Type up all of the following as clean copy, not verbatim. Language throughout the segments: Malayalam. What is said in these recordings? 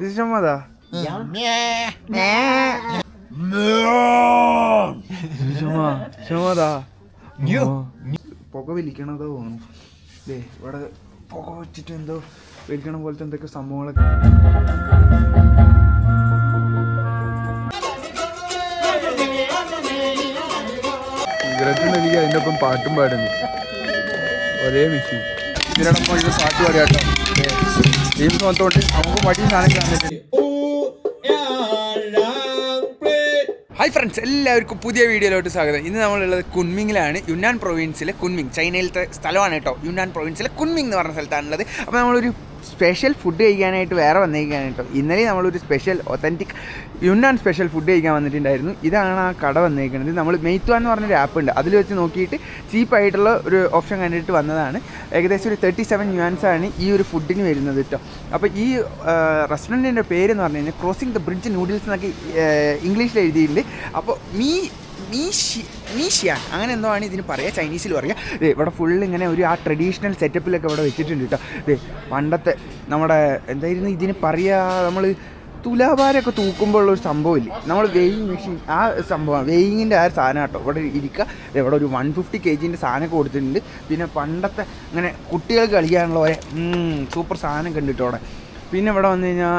ക്ഷമതാ ക്ഷമതാ പുക വലിക്കണതോ തോന്നുന്നു. ഇവിടെ പുക വെച്ചിട്ട് എന്തോ വലിക്കണ പോലത്തെ എന്തൊക്കെ സംഭവങ്ങളൊക്കെ. സിഗരറ്റ് എനിക്ക് അതിൻ്റെ ഒപ്പം പാട്ടും പാടുന്നു. ഒരേ മെഷീൻ ഇതിനോടൊപ്പം ഇത് പാട്ട് പാടിയാട്ടോ. ടീംസ് വന്നോണ്ട് നമുക്ക് മടി സാധനം കാണിച്ചിട്ട്. ഹായ് ഫ്രണ്ട്സ്, എല്ലാവർക്കും പുതിയ വീഡിയോയിലോട്ട് സ്വാഗതം. ഇന്ന് നമ്മളുള്ളത് കുൻമിങ്ങിലാണ്. യുന്നാൻ പ്രൊവിൻസിലെ കുൻമിങ്, ചൈനയിലത്തെ സ്ഥലമാണ് കേട്ടോ. യുന്നാൻ പ്രൊവിൻസിലെ കുൻമിങ് എന്ന് പറഞ്ഞ സ്ഥലത്താണുള്ളത്. അപ്പോൾ നമ്മളൊരു സ്പെഷ്യൽ ഫുഡ് കഴിക്കാനായിട്ട് വേറെ വന്നിരിക്കുകയാണ് കേട്ടോ. ഇന്നലെ നമ്മളൊരു സ്പെഷ്യൽ ഒത്തൻറ്റിക് യുന്നാൻ സ്പെഷ്യൽ ഫുഡ് കഴിക്കാൻ വന്നിട്ടുണ്ടായിരുന്നു. ഇതാണ് ആ കട വന്നിരിക്കുന്നത്. നമ്മൾ മെയ്ത്വാൻ എന്ന് പറഞ്ഞൊരു ആപ്പ് ഉണ്ട്, അതിൽ വെച്ച് നോക്കിയിട്ട് ചീപ്പായിട്ടുള്ള ഒരു ഓപ്ഷൻ കണ്ടിട്ട് വന്നതാണ്. ഏകദേശം ഒരു 37 യുവാൻസാണ് ഈ ഒരു ഫുഡിന് വരുന്നത് കേട്ടോ. അപ്പോൾ ഈ റെസ്റ്റോറൻറ്റിൻ്റെ പേരെന്ന് പറഞ്ഞു കഴിഞ്ഞാൽ ക്രോസിംഗ് ദ ബ്രിഡ്ജ് നൂഡിൽസ് എന്നൊക്കെ ഇംഗ്ലീഷിൽ എഴുതിയിട്ടുണ്ട്. അപ്പോൾ മീഷ്യാൻ അങ്ങനെ എന്തോ ആണ് ഇതിന് പറയുക, ചൈനീസിൽ പറയുക. ഇവിടെ ഫുള്ള് ഇങ്ങനെ ഒരു ആ ട്രഡീഷണൽ സെറ്റപ്പിലൊക്കെ ഇവിടെ വെച്ചിട്ടുണ്ട് കേട്ടോ. പണ്ടത്തെ നമ്മുടെ എന്തായിരുന്നു ഇതിന് പറയുക, നമ്മൾ തുലാഭാരമൊക്കെ തൂക്കുമ്പോൾ ഉള്ളൊരു സംഭവമില്ലേ, നമ്മൾ വെയിങ് മെഷീൻ, ആ സംഭവമാണ് വെയിങ്ങിൻ്റെ ആ ഒരു സാധനം കേട്ടോ. ഇവിടെ ഇരിക്കുക. ഇവിടെ ഒരു 150 kg സാധനമൊക്കെ കൊടുത്തിട്ടുണ്ട്. പിന്നെ പണ്ടത്തെ അങ്ങനെ കുട്ടികൾക്ക് കളിക്കാനുള്ള പോലെ സൂപ്പർ സാധനം കണ്ടിട്ടോ അവിടെ. പിന്നെ ഇവിടെ വന്നു കഴിഞ്ഞാൽ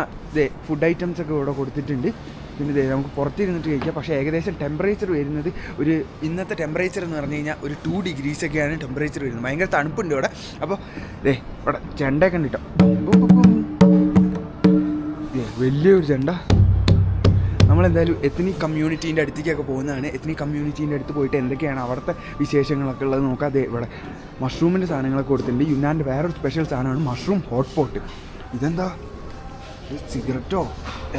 ഫുഡ് ഐറ്റംസ് ഒക്കെ ഇവിടെ കൊടുത്തിട്ടുണ്ട്. പിന്നെ നമുക്ക് പുറത്തിരുന്നിട്ട് കഴിക്കാം. പക്ഷേ ഏകദേശം ടെമ്പറേച്ചർ വരുന്നത് ഒരു ഇന്നത്തെ ടെമ്പറേച്ചർ എന്ന് പറഞ്ഞു കഴിഞ്ഞാൽ ഒരു 2 degrees ഒക്കെയാണ് ടെമ്പറേച്ചർ വരുന്നത്. ഭയങ്കര തണുപ്പുണ്ട് ഇവിടെ. അപ്പോൾ ഇവിടെ ചെണ്ടയൊക്കെ ഉണ്ട് കേട്ടോ. വലിയൊരു ചെണ്ട. നമ്മളെന്തായാലും എത്നിക് കമ്മ്യൂണിറ്റീൻ്റെ അടുത്തേക്കൊക്കെ പോകുന്നതാണ്. എത്നിക് കമ്മ്യൂണിറ്റീൻ്റെ അടുത്ത് പോയിട്ട് എന്തൊക്കെയാണ് അവിടുത്തെ വിശേഷങ്ങളൊക്കെ ഉള്ളത് നോക്കാം. ഇവിടെ മഷ്റൂമിൻ്റെ സാധനങ്ങളൊക്കെ കൊടുത്തിട്ടുണ്ട്. യുന്നാൻ്റെ വേറൊരു സ്പെഷ്യൽ സാധനമാണ് മഷ്റൂം ഹോട്ട് പോട്ട്. ഇതെന്താ സിഗരറ്റോ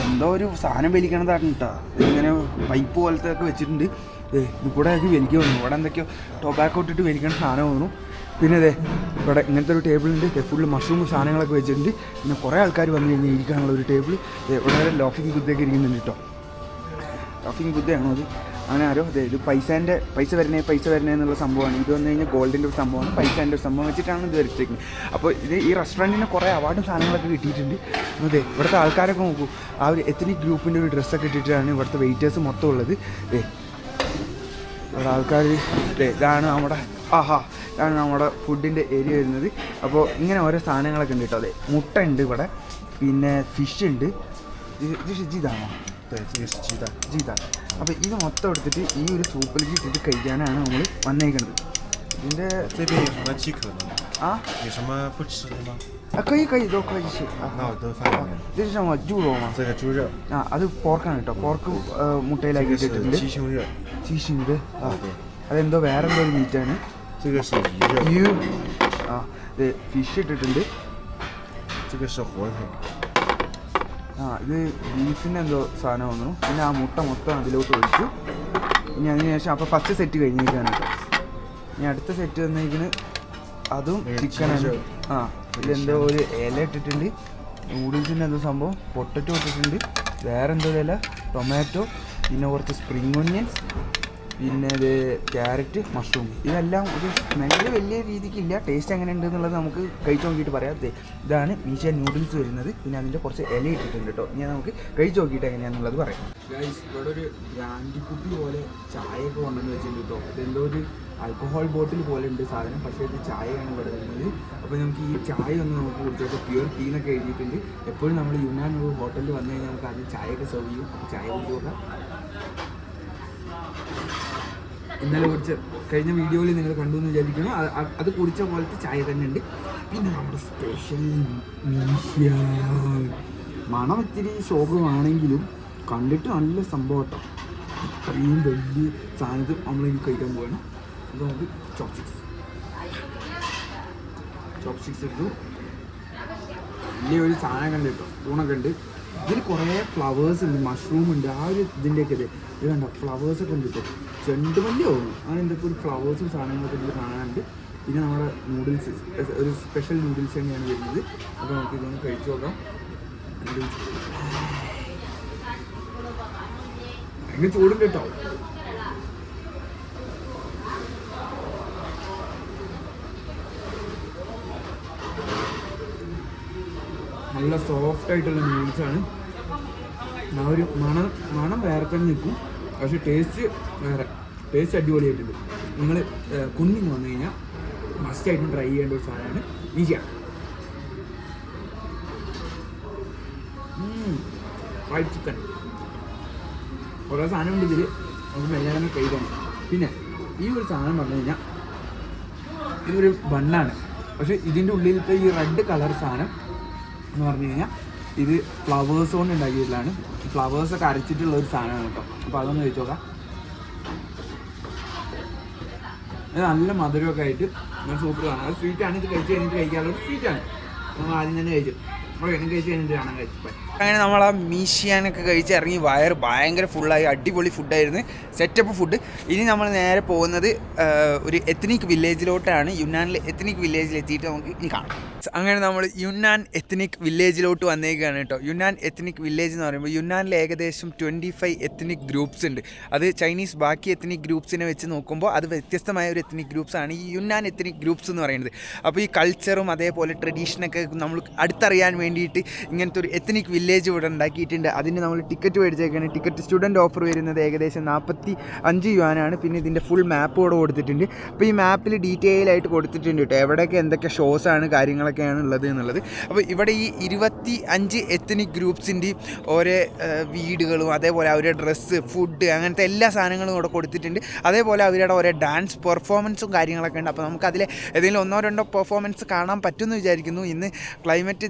എന്തോ ഒരു സാധനം വലിക്കണതാണ് കേട്ടോ. ഇതിങ്ങനെ പൈപ്പ് പോലത്തെ ഒക്കെ വെച്ചിട്ടുണ്ട്. ഇത് കൂടെ ആക്കി വലിക്കുക തോന്നുന്നു. ഇവിടെ എന്തൊക്കെയോ ടൊബാക്കോ ഇട്ടിട്ട് വലിക്കണ സാധനം തോന്നുന്നു. പിന്നെ ഇവിടെ ഇങ്ങനത്തെ ഒരു ടേബിളുണ്ട്. ഫുള്ള് മഷ്റൂം സാധനങ്ങളൊക്കെ വെച്ചിട്ടുണ്ട്. പിന്നെ കുറേ ആൾക്കാർ വന്നു കഴിഞ്ഞാൽ ഇരിക്കാനുള്ള ഒരു ടേബിൾ. ഇവിടെ ലോഫിംഗ് ബുദ്ധയൊക്കെ ഇരിക്കുന്നുണ്ട് കേട്ടോ. ലോഫിംഗ് ബുദ്ധയാണോ അത്? അങ്ങനെ ആരോ ഇത് പൈസ വരണേ എന്നുള്ള സംഭവമാണ്. ഇത് വന്നു കഴിഞ്ഞാൽ ഗോൾഡിൻ്റെ ഒരു സംഭവമാണ്, പൈസേൻ്റെ ഒരു സംഭവം വെച്ചിട്ടാണ് ഇത് വരച്ചിരിക്കുന്നത്. അപ്പോൾ ഈ റെസ്റ്റോറൻറ്റിന് കുറേ അവാർഡും സാധനങ്ങളൊക്കെ കിട്ടിയിട്ടുണ്ട്. ഇവിടുത്തെ ആൾക്കാരൊക്കെ നോക്കൂ, ആ ഒരു എത്നിക് ഗ്രൂപ്പിൻ്റെ ഒരു ഡ്രസ്സൊക്കെ ഇട്ടിട്ടാണ് ഇവിടുത്തെ വെയിറ്റേഴ്സ് മൊത്തം ഉള്ളത്. ഇവിടെ ആൾക്കാർ ഇതാണ് നമ്മുടെ ഫുഡിൻ്റെ ഏരിയ വരുന്നത്. അപ്പോൾ ഇങ്ങനെ ഓരോ സാധനങ്ങളൊക്കെ ഉണ്ട് കേട്ടോ. മുട്ട ഉണ്ട് ഇവിടെ, പിന്നെ ഫിഷ് ഉണ്ട്. ഇത് ഷിജിതാണോ? ജീതാണ്. അപ്പോൾ ഇത് മൊത്തം എടുത്തിട്ട് ഈ ഒരു സൂപ്പിലേക്ക് ഇട്ടിട്ട് കഴിക്കാനാണ് നമ്മൾ വന്നേക്കുന്നത്. ഇതിൻ്റെ അത് പോർക്കാണ് കേട്ടോ. പോർക്ക് മുട്ടയിലാക്കി ഇട്ടിട്ടുണ്ട്. ചീശുണ്ട്. അതെന്തോ വേറെന്തോ ഒരു മീറ്റാണ്. ഫിഷ് ഇട്ടിട്ടുണ്ട്. ഇത് ബീഫിൻ്റെ എന്തോ സാധനം വന്നു. പിന്നെ ആ മുട്ട മൊത്തം അതിലോട്ട് ഒഴിച്ചു. ഇനി അതിനുശേഷം അപ്പോൾ ഫസ്റ്റ് സെറ്റ് കഴിഞ്ഞിരിക്കുകയാണ് കേട്ടോ. ഇനി അടുത്ത സെറ്റ് വന്നിരിക്കുന്നത് അതും ചിക്കനാണ്. ഇതെന്തോ ഒരു ഇല ഇട്ടിട്ടുണ്ട്. നൂഡിൽസിൻ്റെ എന്തോ സംഭവം, പൊട്ടറ്റോ ഇട്ടിട്ടുണ്ട്. വേറെന്തോ ഇല, ടൊമാറ്റോ, പിന്നെ കുറച്ച് സ്പ്രിംഗ് ഒനിയൻസ്, പിന്നെ ഇത് ക്യാരറ്റ്, മഷ്റൂം. ഇതെല്ലാം ഒരു സ്മെല്ല് വലിയ രീതിക്കില്ല. ടേസ്റ്റ് എങ്ങനെ ഉണ്ട് എന്നുള്ളത് നമുക്ക് കഴിച്ച് നോക്കിയിട്ട് പറയാം. ഇതാണ് മീഷ്യാൻ നൂഡിൽസ് വരുന്നത്. പിന്നെ അതിൻ്റെ കുറച്ച് ഇല ഇട്ടിട്ടുണ്ട് കേട്ടോ. ഇനി നമുക്ക് കഴിച്ച് നോക്കിയിട്ട് എങ്ങനെയാണെന്നുള്ളത് പറയാം. ഇവിടെ ഒരു ബ്രാൻഡി കുപ്പി പോലെ ചായയൊക്കെ കൊണ്ടുവന്ന് വെച്ചിട്ടുണ്ട് കേട്ടോ. ഇതെന്തോ ഒരു ആൽക്കഹോൾ ബോട്ടിൽ പോലെ ഉണ്ട് സാധനം, പക്ഷേ ഇത് ചായയാണ് ഇവിടെ വരുന്നത്. അപ്പോൾ നമുക്ക് ഈ ചായ ഒന്ന് നമുക്ക് കുടിച്ചോട്ടെ. പ്യുവർ ടീ എന്നൊക്കെ എഴുതിയിട്ടുണ്ട്. എപ്പോഴും നമ്മൾ യുന്നാൻ ഒരു ഹോട്ടലിൽ വന്നു കഴിഞ്ഞാൽ നമുക്ക് ആദ്യം ചായയൊക്കെ സെർവ് ചെയ്യും. അപ്പോൾ ചായ കുടിച്ച് നോക്കാം. ഇന്നലെ കുടിച്ച കഴിഞ്ഞ വീഡിയോയിൽ നിങ്ങൾ കണ്ടു എന്ന് വിചാരിക്കുന്നു. അത് കുടിച്ച പോലത്തെ ചായ തന്നെ ഉണ്ട്. പിന്നെ നമ്മുടെ സ്പെഷ്യൽ മീഷ്യാൻ. മണം ഇത്തിരി ശോകമാണെങ്കിലും കണ്ടിട്ട് നല്ല സംഭവം കേട്ടോ. ഇത്രയും വലിയ സാധനത്തിൽ നമ്മളിനി കഴിക്കാൻ പോവാണ്. അത് നമുക്ക് ചോപ്സ്റ്റിക്സ് എടുത്തു. വലിയൊരു സാധനം കണ്ട് കേട്ടോ, സ്പൂണൊക്കെ ഉണ്ട്. ഇതിൽ കുറേ ഫ്ലവേഴ്സ് ഉണ്ട്, മഷ്റൂം ഉണ്ട്. ആ ഒരു ഇതിൻ്റെയൊക്കെ ഇത് കണ്ടോ, ഫ്ലവേഴ്സൊക്കെ ഉണ്ട് കേട്ടോ. ചെണ്ടുമല്ലി ആവും അങ്ങനെ എന്തൊക്കെ ഒരു ഫ്ലവേഴ്സും സാധനങ്ങളൊക്കെ ഇതിൽ കാണാനുണ്ട്. പിന്നെ നമ്മുടെ നൂഡിൽസ്, ഒരു സ്പെഷ്യൽ നൂഡിൽസ് തന്നെയാണ് വരുന്നത്. അപ്പോൾ നമുക്ക് ഇതൊന്ന് കഴിച്ചു നോക്കാം. ഭയങ്കര ചൂടുണ്ട് കേട്ടോ. നല്ല സോഫ്റ്റ് ആയിട്ടുള്ള നൂഡിൽസാണ്. ആ ഒരു മണം വേറെ തന്നെ നിൽക്കും, പക്ഷെ ടേസ്റ്റ് വേറെ, ടേസ്റ്റ് അടിപൊളിയായിട്ടുണ്ട്. നിങ്ങൾ കുന്നിങ് വന്നു കഴിഞ്ഞാൽ മസ്റ്റായിട്ടും ട്രൈ ചെയ്യേണ്ട ഒരു സാധനമാണ് ഈസിയാണ്. ഫ്രൈഡ് ചിക്കൻ കുറേ സാധനമുണ്ട് ഇതിൽ, നമുക്ക് എല്ലാം തന്നെ കഴിക്കണം. പിന്നെ ഈ ഒരു സാധനം പറഞ്ഞു കഴിഞ്ഞാൽ ഇതൊരു ബണ്ണാണ്, പക്ഷേ ഇതിൻ്റെ ഉള്ളിലത്തെ ഈ റെഡ് കളർ സാധനം എന്ന് പറഞ്ഞു കഴിഞ്ഞാൽ ഇത് ഫ്ലവേഴ്സ് കൊണ്ട് ഉണ്ടാക്കിയിട്ടുള്ളതാണ്. ഫ്ലവേഴ്സൊക്കെ അരച്ചിട്ടുള്ള ഒരു സാധനമാണ് കേട്ടോ. അപ്പോൾ അതൊന്ന് കഴിച്ചു നോക്കാം. ഇത് നല്ല മധുരമൊക്കെ ആയിട്ട് നല്ല സൂപ്പറാണ്. അത് സ്വീറ്റാണ്. ഇത് കഴിച്ച് കഴിഞ്ഞിട്ട് കഴിക്കാനുള്ള സ്വീറ്റാണ്. നമ്മൾ ആദ്യം തന്നെ കഴിച്ചു. നമ്മൾ എനിക്ക് കഴിച്ച് കഴിഞ്ഞിട്ട് കാണാൻ കഴിച്ചപ്പോൾ അങ്ങനെ നമ്മൾ ആ മീഷിയാനൊക്കെ കഴിച്ച് ഇറങ്ങി. വയറ് ഭയങ്കര ഫുള്ളായി, അടിപൊളി ഫുഡായിരുന്നു, സെറ്റപ്പ് ഫുഡ്. ഇനി നമ്മൾ നേരെ പോകുന്നത് ഒരു എത്നിക് വില്ലേജിലോട്ടാണ്. യുന്നാനിലെ എത്നിക് വില്ലേജിൽ എത്തിയിട്ട് നമുക്ക് ഇനി കാണാം. അങ്ങനെ നമ്മൾ യുന്നാൻ എത്നിക് വില്ലേജിലോട്ട് വന്നേക്കുകയാണ് കേട്ടോ. യുന്നാൻ എത്നിക് വില്ലേജ് എന്ന് പറയുമ്പോൾ യുന്നാനിൽ ഏകദേശം 25 എത്നിക് ഗ്രൂപ്പ്സ് ഉണ്ട്. അത് ചൈനീസ് ബാക്കി എത്നിക് ഗ്രൂപ്പ്സിനെ വെച്ച് നോക്കുമ്പോൾ അത് വ്യത്യസ്തമായ ഒരു എത്നിക് ഗ്രൂപ്പ്സാണ് ഈ യുന്നാൻ എത്നിക് ഗ്രൂപ്പ്സ് എന്ന് പറയുന്നത്. അപ്പോൾ ഈ കൾച്ചറും അതേപോലെ ട്രഡീഷനൊക്കെ നമ്മൾ അടുത്തറിയാൻ വേണ്ടിയിട്ട് ഇങ്ങനത്തെ ഒരു എത്നിക് വില്ലേജ് ഇവിടെ ഉണ്ടാക്കിയിട്ടുണ്ട്. അതിന് നമ്മൾ ടിക്കറ്റ് മേടിച്ചേക്കാണ്. ടിക്കറ്റ് സ്റ്റുഡൻറ്റ് ഓഫർ വരുന്നത് ഏകദേശം 45 യുവാനാണ്. പിന്നെ ഇതിൻ്റെ ഫുൾ മാപ്പ് കൂടെ കൊടുത്തിട്ടുണ്ട്. അപ്പോൾ ഈ മാപ്പിൽ ഡീറ്റെയിൽ ആയിട്ട് കൊടുത്തിട്ടുണ്ട് കേട്ടോ, എവിടെയൊക്കെ എന്തൊക്കെ ഷോസാണ് കാര്യങ്ങളൊക്കെയാണ് ഉള്ളത് എന്നുള്ളത്. അപ്പോൾ ഇവിടെ ഈ 25 എത്നിക് ഗ്രൂപ്പ്സിൻ്റെയും ഓരോ വീടുകളും അതേപോലെ അവരുടെ ഡ്രസ്സ്, ഫുഡ്, അങ്ങനത്തെ എല്ലാ സാധനങ്ങളും ഇവിടെ കൊടുത്തിട്ടുണ്ട്. അതേപോലെ അവരുടെ ഓരോ ഡാൻസ് പെർഫോമൻസും കാര്യങ്ങളൊക്കെ ഉണ്ട്. അപ്പോൾ നമുക്കതിൽ ഏതെങ്കിലും 1-2 പെർഫോമൻസ് കാണാൻ പറ്റുമെന്ന് വിചാരിക്കുന്നു. ഇന്ന് ക്ലൈമറ്റ്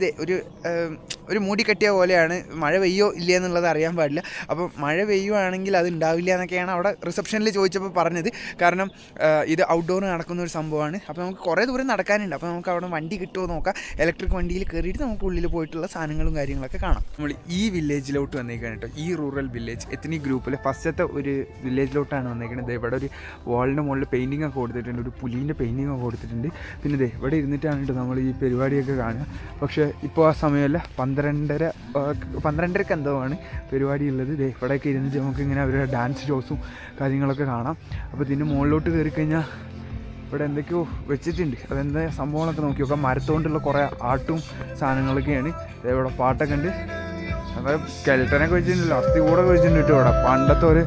ഒരു മൂടി കെട്ടിയ പോലെയാണ്. മഴ പെയ്യോ ഇല്ല എന്നുള്ളത് അറിയാൻ പാടില്ല. അപ്പോൾ മഴ പെയ്യുവാണെങ്കിൽ അത് ഉണ്ടാവില്ല എന്നൊക്കെയാണ് അവിടെ റിസപ്ഷനിൽ ചോദിച്ചപ്പോൾ പറഞ്ഞത്. കാരണം ഇത് ഔട്ട്ഡോർ നടക്കുന്ന ഒരു സംഭവമാണ്. അപ്പോൾ നമുക്ക് കുറേ ദൂരം നടക്കാനുണ്ട്. അപ്പോൾ നമുക്ക് അവിടെ വണ്ടി കിട്ടുമോ നോക്കാം. ഇലക്ട്രിക് വണ്ടിയിൽ കയറിയിട്ട് നമുക്ക് ഉള്ളിൽ പോയിട്ടുള്ള സാധനങ്ങളും കാര്യങ്ങളൊക്കെ കാണാം. നമ്മൾ ഈ വില്ലേജിലോട്ട് വന്നേക്കാണ് കേട്ടോ. ഈ റൂറൽ വില്ലേജ് എത്നിക് ഗ്രൂപ്പിലെ ഫസ്റ്റത്തെ ഒരു വില്ലേജിലോട്ടാണ് വന്നേക്കുന്നത്. ഇവിടെ ഒരു വാളിൻ്റെ മുകളിൽ പെയിൻറ്റിംഗ് ഒക്കെ കൊടുത്തിട്ടുണ്ട്, ഒരു പുലീൻ്റെ പെയിൻറ്റിംഗ് ഒക്കെ കൊടുത്തിട്ടുണ്ട്. പിന്നെ ഇവിടെ ഇരുന്നിട്ടാണ് കേട്ടോ നമ്മൾ ഈ പരിപാടിയൊക്കെ കാണുക. പക്ഷേ ഇപ്പോൾ ആ സമയമല്ല, 12:30 എന്തോ ആണ് പരിപാടി ഉള്ളത്. ഇവിടെയൊക്കെ ഇരുന്നിട്ട് നമുക്ക് ഇങ്ങനെ അവരുടെ ഡാൻസ് ഷോസും കാര്യങ്ങളൊക്കെ കാണാം. അപ്പോൾ ഇതിൻ്റെ മുകളിലോട്ട് കയറി കഴിഞ്ഞാൽ ഇവിടെ എന്തൊക്കെയോ വെച്ചിട്ടുണ്ട്. അതെന്താ സംഭവങ്ങളൊക്കെ നോക്കി നോക്കാം. മരത്തുകൊണ്ടുള്ള കുറേ ആട്ടും സാധനങ്ങളൊക്കെയാണ്. ഇവിടെ പാട്ടൊക്കെ ഉണ്ട്. അങ്ങനെ സ്കെൽട്ടനൊക്കെ വെച്ചിട്ടുണ്ടല്ലോ, അസ്ഥി കൂടെ വെച്ചിട്ടുണ്ട് കേട്ടോ. ഇവിടെ പണ്ടത്തെ ഒരു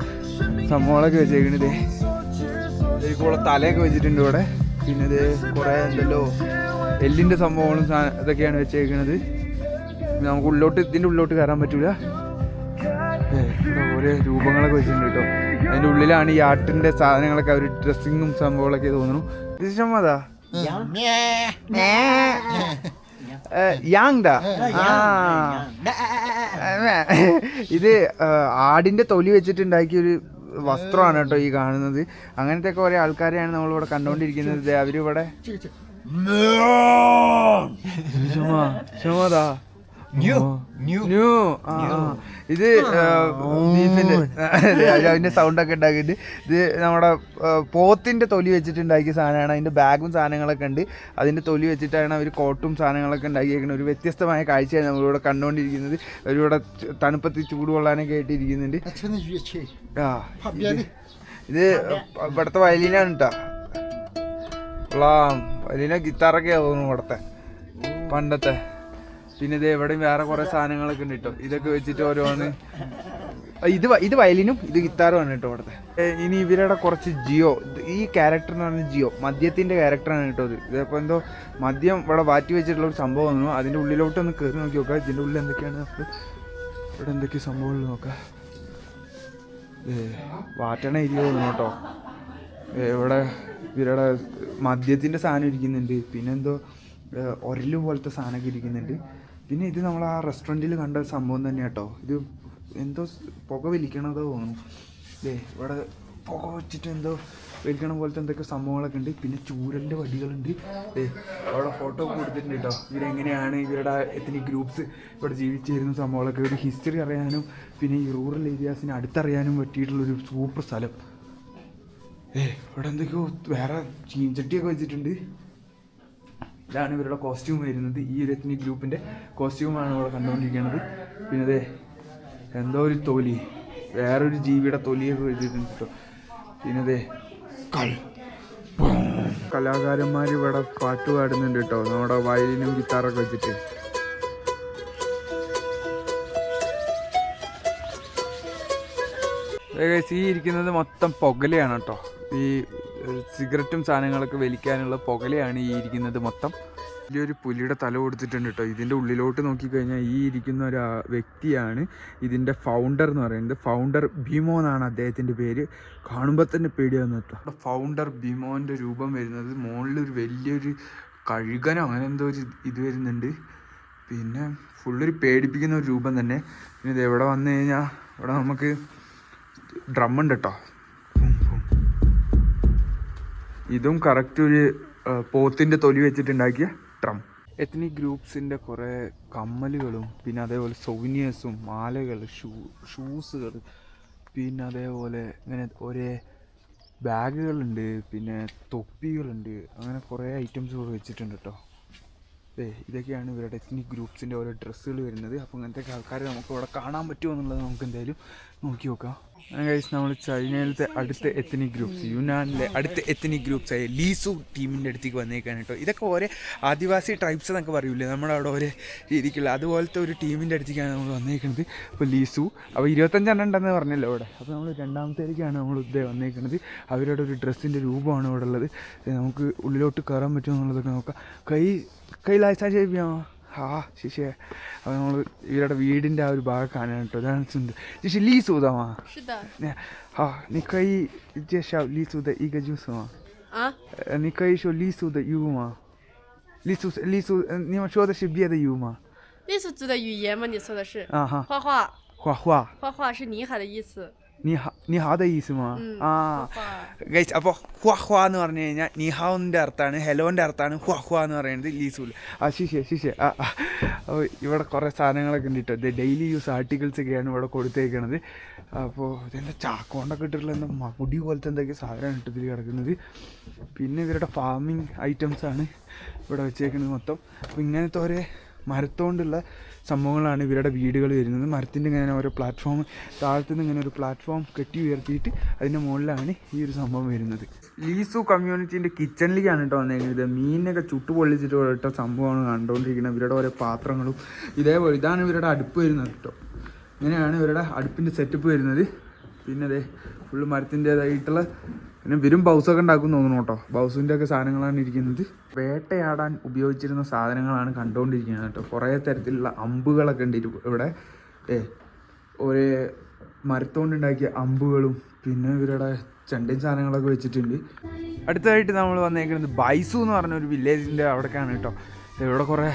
സംഭവങ്ങളൊക്കെ വെച്ചേക്കണത്. ഇതിൽക്കൂടെ തലയൊക്കെ വെച്ചിട്ടുണ്ട് ഇവിടെ. പിന്നെ ഇത് കുറേ എന്തല്ലോ എല്ലിൻ്റെ സംഭവങ്ങളും ഇതൊക്കെയാണ് വെച്ചേക്കണത്. നമുക്ക് ഉള്ളിലോട്ട്, ഇതിൻ്റെ ഉള്ളിലോട്ട് കയറാൻ പറ്റൂല. ഓരോ രൂപങ്ങളൊക്കെ വെച്ചിട്ടുണ്ട് കേട്ടോ. അതിൻ്റെ ഉള്ളിലാണ് ഈ ആട്ടിൻ്റെ സാധനങ്ങളൊക്കെ, അവർ ഡ്രസ്സിങ്ങും സംഭവങ്ങളൊക്കെ തോന്നുന്നു. ഇഷ്ടമാതാ ഇത് ആടിൻ്റെ തൊലി വെച്ചിട്ടുണ്ടാക്കിയൊരു വസ്ത്രമാണ് കേട്ടോ ഈ കാണുന്നത്. അങ്ങനത്തെ ഒക്കെ കുറേ ആൾക്കാരെയാണ് നമ്മളിവിടെ കണ്ടുകൊണ്ടിരിക്കുന്നത്. അവരിവിടെ ഇത് ബീഫിന്റെ അതിന്റെ സൗണ്ടൊക്കെ ഉണ്ടാക്കിയിട്ട് ഇത് നമ്മുടെ പോത്തിന്റെ തൊലി വെച്ചിട്ടുണ്ടാക്കിയ സാധനമാണ്. അതിന്റെ ബാഗും സാധനങ്ങളൊക്കെ ഉണ്ട്. അതിന്റെ തൊലി വെച്ചിട്ടാണ് അവർ കോട്ടും സാധനങ്ങളൊക്കെ ഉണ്ടാക്കിയിരിക്കുന്നത്. ഒരു വ്യത്യസ്തമായ കാഴ്ചയാണ് നമ്മളിവിടെ കണ്ടുകൊണ്ടിരിക്കുന്നത്. അവരിവിടെ തണുപ്പത്ത് ചൂടുകൊള്ളാനൊക്കെ ആയിട്ടിരിക്കുന്നുണ്ട്. ഇത് ഇവിടുത്തെ വയലിനാണ് കേട്ടോ. വയലിന ഗിത്താറൊക്കെ തോന്നുന്നു ഇവിടുത്തെ പണ്ടത്തെ. പിന്നെ ഇത് എവിടെയും വേറെ കുറേ സാധനങ്ങളൊക്കെ ഉണ്ട് കേട്ടോ. ഇതൊക്കെ വെച്ചിട്ട് ഓരോന്ന്. ഇത് വയലിനും ഇത് ഗിത്താറുമാണ് കേട്ടോ ഇവിടുത്തെ. ഇനി ഇവരുടെ കുറച്ച് ജിയോ, ഈ ക്യാരക്ടർ എന്ന് പറഞ്ഞാൽ ജിയോ മദ്യത്തിൻ്റെ ക്യാരക്ടറാണ് കേട്ടോ. ഇതിപ്പോൾ എന്തോ മദ്യം ഇവിടെ വാറ്റി വെച്ചിട്ടുള്ള ഒരു സംഭവം തോന്നുന്നു. അതിൻ്റെ ഉള്ളിലോട്ടൊന്ന് കയറി നോക്കി നോക്കാം. ഇതിൻ്റെ ഉള്ളിൽ എന്തൊക്കെയാണ് നമുക്ക് ഇവിടെ എന്തൊക്കെ സംഭവങ്ങൾ നോക്കാം. വാറ്റണ ഇരിയോ തോന്നുന്നു കേട്ടോ. ഇവിടെ ഇവരുടെ മദ്യത്തിൻ്റെ സാധനം ഇരിക്കുന്നുണ്ട്. പിന്നെന്തോ ഒരല് പോലത്തെ സാധനമൊക്കെ ഇരിക്കുന്നുണ്ട്. പിന്നെ ഇത് നമ്മൾ ആ റെസ്റ്റോറൻറ്റിൽ കണ്ട സംഭവം തന്നെ കേട്ടോ. ഇത് എന്തോ പുക വലിക്കണതോ തോന്നുന്നു. ഇവിടെ പുക വെച്ചിട്ട് എന്തോ വലിക്കണ പോലത്തെ എന്തൊക്കെ സംഭവങ്ങളൊക്കെ ഉണ്ട്. പിന്നെ ചൂരലിൻ്റെ വടികളുണ്ട്. അവിടെ ഫോട്ടോ ഒക്കെ കൊടുത്തിട്ടുണ്ട് കേട്ടോ. ഇവരെങ്ങനെയാണ് ഇവരുടെ എത്നിക് ഗ്രൂപ്പ്സ് ഇവിടെ ജീവിച്ചിരുന്ന സംഭവങ്ങളൊക്കെ ഒരു ഹിസ്റ്ററി അറിയാനും പിന്നെ ഈ റൂറൽ ഏരിയാസിനെ അടുത്തറിയാനും പറ്റിയിട്ടുള്ളൊരു സൂപ്പർ സ്ഥലം. ഇവിടെ എന്തൊക്കെയോ വേറെ ചീൻചട്ടിയൊക്കെ വെച്ചിട്ടുണ്ട്. ഇതാണ് ഇവരുടെ കോസ്റ്റ്യൂം വരുന്നത്. ഈ ഒരു എത്നിക് ഗ്രൂപ്പിൻ്റെ കോസ്റ്റ്യൂമാണ് ഇവിടെ കണ്ടുകൊണ്ടിരിക്കുന്നത്. പിന്നെ എന്തോ ഒരു തൊലി, വേറൊരു ജീവിയുടെ തൊലിയൊക്കെ വെച്ചിട്ടുണ്ട് കേട്ടോ. പിന്നെ കലാകാരന്മാർ ഇവിടെ പാട്ട് പാടുന്നുണ്ട് കേട്ടോ. നമ്മുടെ വയലിനും ഗിത്താറൊക്കെ വെച്ചിട്ട് ഈ ഇരിക്കുന്നത് മൊത്തം പുകലയാണ് കേട്ടോ. ഈ സിഗരറ്റും സാധനങ്ങളൊക്കെ വലിക്കാനുള്ള പുകലയാണ് ഈ ഇരിക്കുന്നത് മൊത്തം. വലിയൊരു പുലിയുടെ തല കൊടുത്തിട്ടുണ്ട് കേട്ടോ. ഇതിൻ്റെ ഉള്ളിലോട്ട് നോക്കിക്കഴിഞ്ഞാൽ ഈ ഇരിക്കുന്ന ഒരു വ്യക്തിയാണ് ഇതിൻ്റെ ഫൗണ്ടർ എന്ന് പറയുന്നത്. ഫൗണ്ടർ ഭീമോ എന്നാണ് അദ്ദേഹത്തിൻ്റെ പേര്. കാണുമ്പോൾ തന്നെ പേടിയാവുന്ന കേട്ടോ. ഫൗണ്ടർ ഭീമോൻ്റെ രൂപം വരുന്നത് മുകളിലൊരു വലിയൊരു കഴുകനോ അങ്ങനെ എന്തോ ഒരു ഇത് വരുന്നുണ്ട്. പിന്നെ ഫുള്ളൊരു പേടിപ്പിക്കുന്ന ഒരു രൂപം തന്നെ. പിന്നെ ഇത് എവിടെ വന്നു കഴിഞ്ഞാൽ ഇവിടെ നമുക്ക് ഡ്രമ്മുണ്ട് കേട്ടോ. ഇതും കറക്റ്റ് ഒരു പോത്തിൻ്റെ തൊലി വെച്ചിട്ടുണ്ടാക്കിയ ഡ്രം. എത്നിക് ഗ്രൂപ്പ്സിൻ്റെ കുറേ കമ്മലുകളും പിന്നെ അതേപോലെ സൊവിനിയേഴ്സും മാലകൾ, ഷൂസുകൾ, പിന്നെ അതേപോലെ ഇങ്ങനെ ഒരേ ബാഗുകളുണ്ട്, പിന്നെ തൊപ്പികളുണ്ട്, അങ്ങനെ കുറേ ഐറ്റംസ് ഇവിടെ വെച്ചിട്ടുണ്ട് കേട്ടോ. ഇതൊക്കെയാണ് ഇവരുടെ എത്നിക് ഗ്രൂപ്പ്സിൻ്റെ ഓരോ ഡ്രസ്സുകൾ വരുന്നത്. അപ്പോൾ ഇങ്ങനത്തെ ആൾക്കാരെ നമുക്ക് ഇവിടെ കാണാൻ പറ്റുമോ എന്നുള്ളത് നമുക്ക് എന്തായാലും നോക്കി നോക്കാം. അങ്ങനെ കഴിച്ച് നമ്മൾ ചൈനയിലത്തെ അടുത്ത എത്നിക് ഗ്രൂപ്പ്സ്, യുനാനിലെ അടുത്ത എത്നിക് ഗ്രൂപ്പ്സായ ലീസു ടീമിൻ്റെ അടുത്തേക്ക് വന്നേക്കാണ് കേട്ടോ. ഇതൊക്കെ ഓരോ ആദിവാസി ട്രൈബ്സ് എന്നൊക്കെ പറയൂലേ നമ്മുടെ അവിടെ ഓരോ രീതിക്കുള്ള അതുപോലത്തെ ഒരു ടീമിൻ്റെ അടുത്തേക്കാണ് നമ്മൾ വന്നേക്കുന്നത്. അപ്പോൾ ലീസു അപ്പോൾ 25 ഉണ്ടെന്ന് പറഞ്ഞല്ലോ അവിടെ. അപ്പോൾ നമ്മൾ രണ്ടാമത്തേക്കാണ് നമ്മൾ ഇതേ വന്നേക്കുന്നത്. അവരുടെ ഒരു ഡ്രസ്സിൻ്റെ രൂപമാണ് ഇവിടെ ഉള്ളത്. നമുക്ക് ഉള്ളിലോട്ട് കയറാൻ പറ്റുമോ എന്നുള്ളതൊക്കെ നോക്കാം. കൈ ലായ്സാ ചെയ്യിപ്പിക്കാമോ? ശിശേ. അപ്പോൾ നമ്മൾ ഇവരുടെ വീടിൻ്റെ ആ ഒരു ഭാഗം കാണാൻ കേട്ടോ. ഇതാണ് സുന്ദർ. ശിശി ലീസു ദാമാ.你可以介绍傈僳的一个就是吗？你可以说傈僳的语吗？傈僳，你们说的是别的语吗？傈僳族的语言吗？你说的是？画画是你好的意思。നിഹാ的意思吗？ഗൈസ്, അപ്പോൾ ഹ്വാ എന്ന് പറഞ്ഞു കഴിഞ്ഞാൽ നിഹാവിൻ്റെ അർത്ഥമാണ്, ഹെലോൻ്റെ അർത്ഥമാണ് ഹ്വാ എന്ന് പറയുന്നത് ലീസൂല്. ശിശേ. അപ്പോൾ ഇവിടെ കുറേ സാധനങ്ങളൊക്കെ ഉണ്ട് കേട്ടോ. ഇത് ഡെയിലി യൂസ് ആർട്ടിക്കിൾസൊക്കെയാണ് ഇവിടെ കൊടുത്തേക്കണത്. അപ്പോൾ ഇതെന്താ ചാക്കോണ്ടൊക്കെ ഇട്ടിട്ടുള്ള എന്താ മുടി പോലത്തെ എന്തൊക്കെ സാധനമാണ് ഇട്ടതിൽ കിടക്കുന്നത്. പിന്നെ ഇവരുടെ ഫാമിങ് ഐറ്റംസാണ് ഇവിടെ വെച്ചേക്കുന്നത് മൊത്തം. അപ്പോൾ ഇങ്ങനത്തെ ഓരോ മരത്തോണ്ടുള്ള സംഭവങ്ങളാണ് ഇവരുടെ വീടുകൾ വരുന്നത്. മരത്തിൻ്റെ ഇങ്ങനെ ഓരോ പ്ലാറ്റ്ഫോം, താഴത്തുനിന്ന് ഇങ്ങനെ ഒരു പ്ലാറ്റ്ഫോം കെട്ടി ഉയർത്തിയിട്ട് അതിൻ്റെ മുകളിലാണ് ഈ ഒരു സംഭവം വരുന്നത്. ലീസു കമ്മ്യൂണിറ്റീൻ്റെ കിച്ചണിലേക്കാണ് കേട്ടോ വന്നേക്കുന്നത്. മീനൊക്കെ ചുട്ടുപൊള്ളിച്ചിട്ട് ഇട്ട സംഭവമാണ് കണ്ടുകൊണ്ടിരിക്കുന്നത്. ഇവരുടെ ഓരോ പാത്രങ്ങളും ഇതേപോലെ ഇതാണ് ഇവരുടെ അടുപ്പ് വരുന്നത് കേട്ടോ. ഇങ്ങനെയാണ് ഇവരുടെ അടുപ്പിൻ്റെ സെറ്റപ്പ് വരുന്നത്. പിന്നെ അതെ ഫുള്ള് മരത്തിൻ്റേതായിട്ടുള്ള പിന്നെ വരും ബൗസൊക്കെ ഉണ്ടാക്കും തോന്നുന്നു കേട്ടോ. ബൗസിൻ്റെ ഒക്കെ സാധനങ്ങളാണ് ഇരിക്കുന്നത്. വേട്ടയാടാൻ ഉപയോഗിച്ചിരുന്ന സാധനങ്ങളാണ് കണ്ടുകൊണ്ടിരിക്കുന്നത് കേട്ടോ. കുറേ തരത്തിലുള്ള അമ്പുകളൊക്കെ ഉണ്ട് ഇവിടെ. ഒരേ മരത്തോണ്ടുണ്ടാക്കിയ അമ്പുകളും പിന്നെ ഇവരുടെ ചെണ്ടയും സാധനങ്ങളൊക്കെ വെച്ചിട്ടുണ്ട്. അടുത്തതായിട്ട് നമ്മൾ വന്നേക്കുന്നത് ബൈസു എന്ന് പറഞ്ഞൊരു വില്ലേജിൻ്റെ അവിടേക്കാണ് കേട്ടോ. ഇവിടെ കുറേ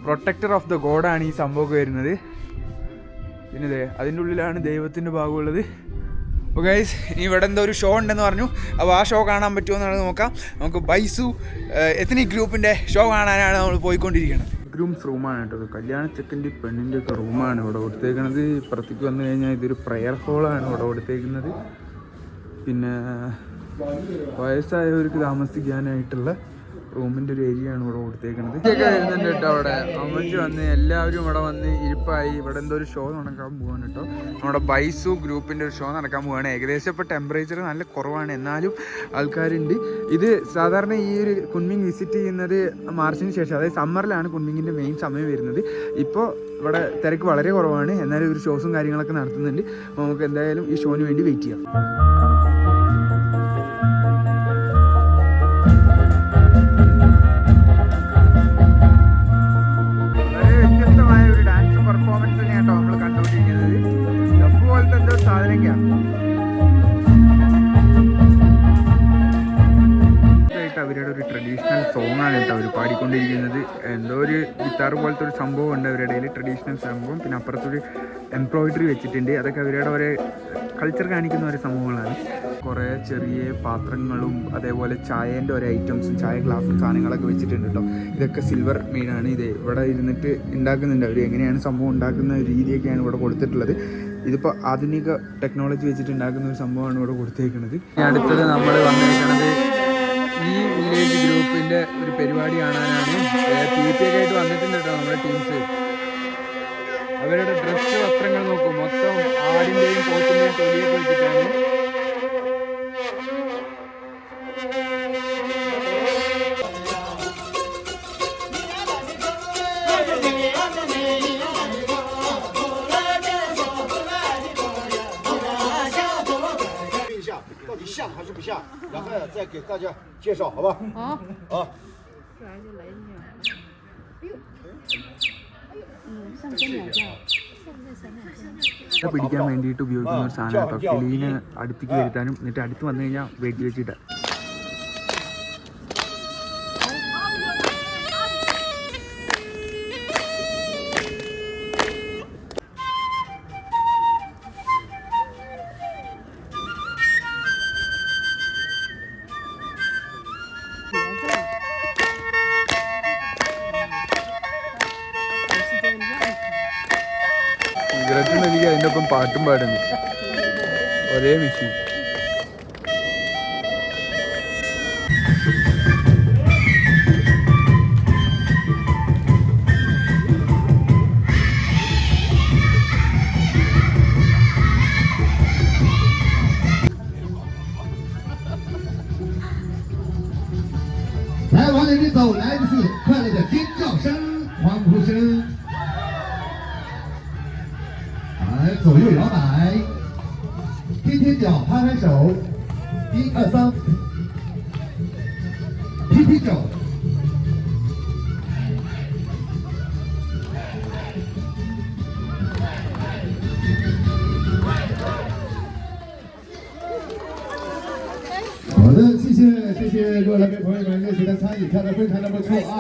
പ്രൊട്ടക്ടർ ഓഫ് ദ ഗോഡാണ് ഈ സംഭവമൊക്കെ വരുന്നത്. പിന്നെ അതിൻ്റെ ഉള്ളിലാണ് ദൈവത്തിൻ്റെ ഭാഗമുള്ളത്. അപ്പോൾ ഗൈസ്, ഇനി ഇവിടെ എന്തോ ഒരു ഷോ ഉണ്ടെന്ന് പറഞ്ഞു. അപ്പോൾ ആ ഷോ കാണാൻ പറ്റുമോ എന്നുള്ളത് നോക്കാം. നമുക്ക് ബൈസു എത്നിക് ഗ്രൂപ്പിൻ്റെ ഷോ കാണാനാണ് നമ്മൾ പോയിക്കൊണ്ടിരിക്കുന്നത്. ഗ്രൂംസ് റൂമാണ് കേട്ടോ. കല്യാണ ചെക്കൻ്റെ പെണ്ണിൻ്റെ ഒക്കെ റൂമാണ് ഇവിടെ കൊടുത്തേക്കുന്നത്. ഇപ്പുറത്തേക്ക് വന്നു കഴിഞ്ഞാൽ ഇതൊരു പ്രയർ ഹോളാണ് ഇവിടെ കൊടുത്തേക്കുന്നത്. പിന്നെ വയസ്സായവർക്ക് താമസിക്കാനായിട്ടുള്ള റൂമിൻ്റെ ഒരു ഏരിയ ആണ് ഇവിടെ കൊടുത്തേക്കുന്നത്. ഇതൊക്കെ വരുന്നുണ്ട് കേട്ടോ. അവിടെ അമ്മച്ചി വന്ന് എല്ലാവരും ഇവിടെ വന്ന് ഇരിപ്പായി. ഇവിടെ എന്തോ ഒരു ഷോ നടക്കാൻ പോവാണ് കേട്ടോ. നമ്മുടെ ബൈസു ഗ്രൂപ്പിൻ്റെ ഒരു ഷോ നടക്കാൻ പോവാണ്. ഏകദേശം ഇപ്പോൾ ടെമ്പറേച്ചർ നല്ല കുറവാണ്, എന്നാലും ആൾക്കാരുണ്ട്. ഇത് സാധാരണ ഈ ഒരു കുൻമിങ് വിസിറ്റ് ചെയ്യുന്നത് മാർച്ചിന് ശേഷം, അതായത് സമ്മറിലാണ് കുൻമിങ്ങിൻ്റെ മെയിൻ സമയം വരുന്നത്. ഇപ്പോൾ ഇവിടെ തിരക്ക് വളരെ കുറവാണ്, എന്നാലും ഒരു ഷോസും കാര്യങ്ങളൊക്കെ നടത്തുന്നുണ്ട്. അപ്പോൾ നമുക്ക് എന്തായാലും ഈ ഷോന് വേണ്ടി വെയിറ്റ് ചെയ്യാം. പെർഫോമൻസ് തന്നെയാണ് കേട്ടോ നമ്മൾ കണ്ടുകൊണ്ടിരിക്കുന്നത്. ഡബ്ബ് പോലത്തെ എന്തോ സാധനമൊക്കെയാണ് അവരുടെ ഒരു ട്രഡീഷണൽ സോങ്ങാണ് കേട്ടോ അവർ പാടിക്കൊണ്ടിരിക്കുന്നത്. എന്തോ ഒരു ഗിത്താർ പോലത്തെ ഒരു സംഭവം ഉണ്ട് അവരുടെ ഇടയിൽ, ട്രഡീഷണൽ സംഭവം. പിന്നെ അപ്പുറത്തൊരു എംബ്രോയിഡറി വെച്ചിട്ടുണ്ട്. അതൊക്കെ അവരുടെ ഒരു കൾച്ചർ കാണിക്കുന്ന ഒരു സംഭവങ്ങളാണ്. കുറേ ചെറിയ പാത്രങ്ങളും അതേപോലെ ചായേൻ്റെ ഓരോ ഐറ്റംസും ചായ ഗ്ലാസും സാധനങ്ങളൊക്കെ വെച്ചിട്ടുണ്ട് കേട്ടോ. ഇതൊക്കെ സിൽവർ മെയിനാണ്. ഇത് ഇവിടെ ഇരുന്നിട്ട് ഉണ്ടാക്കുന്നുണ്ട് അവർ. എങ്ങനെയാണ് സംഭവം ഉണ്ടാക്കുന്ന രീതിയൊക്കെയാണ് ഇവിടെ കൊടുത്തിട്ടുള്ളത്. ഇതിപ്പോൾ ആധുനിക ടെക്നോളജി വെച്ചിട്ട് ഉണ്ടാക്കുന്ന ഒരു സംഭവമാണ് ഇവിടെ കൊടുത്തേക്കുന്നത്. അടുത്തത് നമ്മൾ വന്നിരിക്കുന്നത് ഈ വില്ലേജ് ഗ്രൂപ്പിൻ്റെ ഒരു പരിപാടി കാണാനാണ്. തീറ്റയൊക്കെ ആയിട്ട് വന്നിട്ടുണ്ട് കേട്ടോ നമ്മുടെ ടീംസ്. അവരുടെ ഡ്രസ്സ് വസ്ത്രങ്ങൾ നോക്കും, മൊത്തം ആടിൻ്റെയും പോത്തിൻ്റെയും തൊലിയൊക്കെ വെച്ചിട്ടാണ്. 一下，然后再给大家介绍，好吧？好。好。പിടിക്കാൻ വേണ്ടിയിട്ട് ഉപയോഗിക്കുന്ന ഒരു സാധനം കേട്ടോ. കിളീനെ അടുത്തേക്ക് വരുത്താനും എന്നിട്ട് അടുത്ത് വന്നു കഴിഞ്ഞാൽ വെടി വെച്ചിട്ട് സിഗരറ്റും എനിക്ക് അതിൻ്റെ ഒപ്പം പാട്ടും പാടുന്നു ഒരേ മെഷീൻ.来，往里面走，来的是快乐的尖叫声、欢呼声。来，左右摇摆，天天脚，拍拍手，1、2、3，踢踢脚。好的，谢谢各位来宾朋友们热情的参与，看得非常的不错啊！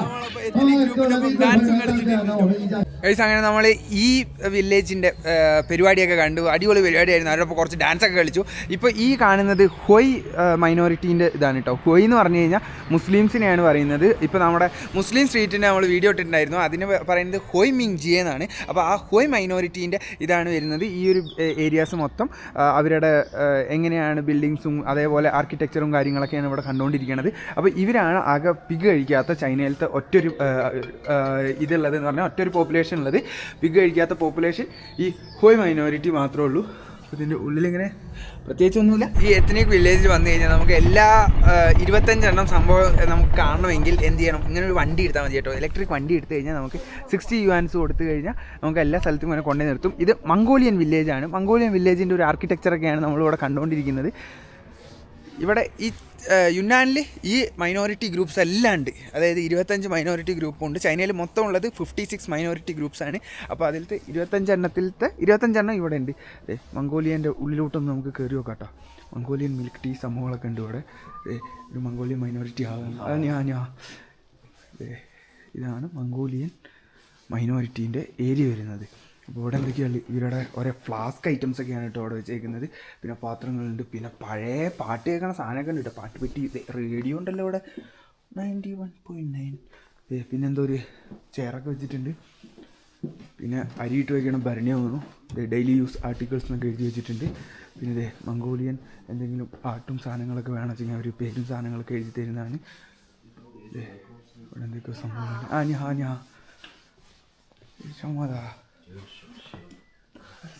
各位来宾各位朋友们，那我们一家。ഗൈസ് അങ്ങനെ നമ്മൾ ഈ വില്ലേജിൻ്റെ പരിപാടിയൊക്കെ കണ്ടു. അടിപൊളി പരിപാടിയായിരുന്നു. അവരോടൊപ്പം കുറച്ച് ഡാൻസൊക്കെ കളിച്ചു. ഇപ്പോൾ ഈ കാണുന്നത് ഹൊയ് മൈനോറിറ്റീൻ്റെ ഇതാണ് കേട്ടോ. ഹൊയ് എന്ന് പറഞ്ഞു കഴിഞ്ഞാൽ മുസ്ലിംസിനെയാണ് പറയുന്നത്. ഇപ്പോൾ നമ്മുടെ മുസ്ലിം സ്ട്രീറ്റിൻ്റെ നമ്മൾ വീഡിയോ ഇട്ടിട്ടുണ്ടായിരുന്നു. അതിന് പറയുന്നത് ഹൊയ് മിങ്ജിയെ എന്നാണ്. അപ്പോൾ ആ ഹൊയ് മൈനോറിറ്റീൻ്റെ ഇതാണ് വരുന്നത്. ഈ ഒരു ഏരിയാസ് മൊത്തം അവരുടെ എങ്ങനെയാണ് ബിൽഡിങ്സും അതേപോലെ ആർക്കിടെക്ചറും കാര്യങ്ങളൊക്കെയാണ് ഇവിടെ കണ്ടുകൊണ്ടിരിക്കുന്നത്. അപ്പോൾ ഇവരാണ് ആകെ പിഗ് കഴിക്കാത്ത ചൈനയിലത്തെ ഒറ്റൊരു ഇതുള്ളത് എന്ന് പറഞ്ഞാൽ ഒറ്റൊരു പോപ്പുലേഷൻ ഉള്ളത്. പിഗ് കഴിക്കാത്ത പോപ്പുലേഷൻ ഈ ഹോയ് മൈനോറിറ്റി മാത്രമേ ഉള്ളൂ. ഇതിൻ്റെ ഉള്ളിലിങ്ങനെ പ്രത്യേകിച്ചൊന്നുമില്ല. ഈ എത്നിക് വില്ലേജിൽ വന്നു കഴിഞ്ഞാൽ നമുക്ക് എല്ലാ 25 സംഭവം നമുക്ക് കാണണമെങ്കിൽ എന്ത് ചെയ്യണം? ഇങ്ങനെ ഒരു വണ്ടി എടുത്താൽ മതി കേട്ടോ. ഇലക്ട്രിക് വണ്ടി എടുത്തു കഴിഞ്ഞാൽ നമുക്ക് 60 യുവാൻസ് കൊടുത്തു കഴിഞ്ഞാൽ നമുക്ക് എല്ലാ സ്ഥലത്തും ഇങ്ങനെ കൊണ്ടു നിർത്തും. ഇത് മംഗോളിയൻ വില്ലേജാണ്. മംഗോളിയൻ വില്ലേജിൻ്റെ ഒരു ആർക്കിടെക്ചറൊക്കെയാണ് നമ്മളിവിടെ കണ്ടുകൊണ്ടിരിക്കുന്നത്. ഇവിടെ ഈ യുന്നാനിൽ ഈ മൈനോറിറ്റി ഗ്രൂപ്പ്സ് എല്ലാം ഉണ്ട്. അതായത് 25 മൈനോറിറ്റി ഗ്രൂപ്പുണ്ട്. ചൈനയിൽ മൊത്തം ഉള്ളത് 56 മൈനോറിറ്റി ഗ്രൂപ്പ്സാണ്. അപ്പോൾ അതിലത്തെ 25 ഇവിടെ ഉണ്ട്. മംഗോളിയൻ്റെ ഉള്ളിലോട്ടൊന്ന് നമുക്ക് കയറി നോക്കാം കേട്ടോ. മംഗോളിയൻ മിൽക്ക് ടീ സംഭവങ്ങളൊക്കെ ഉണ്ട് ഇവിടെ. ഒരു മംഗോളിയൻ മൈനോറിറ്റി ആകാം. ഇതാണ് മംഗോളിയൻ മൈനോറിറ്റീൻ്റെ ഏരിയ വരുന്നത്. അപ്പോൾ ഇവിടെ എന്തൊക്കെയാണ് ഇവരുടെ ഓരോ ഫ്ലാസ്ക് ഐറ്റംസൊക്കെയാണ് കേട്ടോ അവിടെ വെച്ചേക്കുന്നത്. പിന്നെ പാത്രങ്ങളുണ്ട്. പിന്നെ പഴയ പാട്ട് കേൾക്കുന്ന സാധനമൊക്കെ ഉണ്ട് കേട്ടോ. പാട്ട് പെട്ടി റേഡിയോ ഉണ്ടല്ലോ ഇവിടെ 91.9. പിന്നെ എന്തോ ഒരു ചെയറൊക്കെ വെച്ചിട്ടുണ്ട്. പിന്നെ അരിയിട്ട് വയ്ക്കണം ഭരണി തോന്നുന്നു. ഡെയിലി യൂസ് ആർട്ടിക്കിൾസ് എന്നൊക്കെ എഴുതി വെച്ചിട്ടുണ്ട്. പിന്നെ ഇതേ മംഗോളിയൻ എന്തെങ്കിലും പാട്ടും സാധനങ്ങളൊക്കെ വേണം വെച്ചെങ്കിൽ അവർ പേരും സാധനങ്ങളൊക്കെ എഴുതി തരുന്നതാണ്. ഇവിടെ എന്തൊക്കെയോ സംഭവമാണ്. ഞാൻ ചുമതാ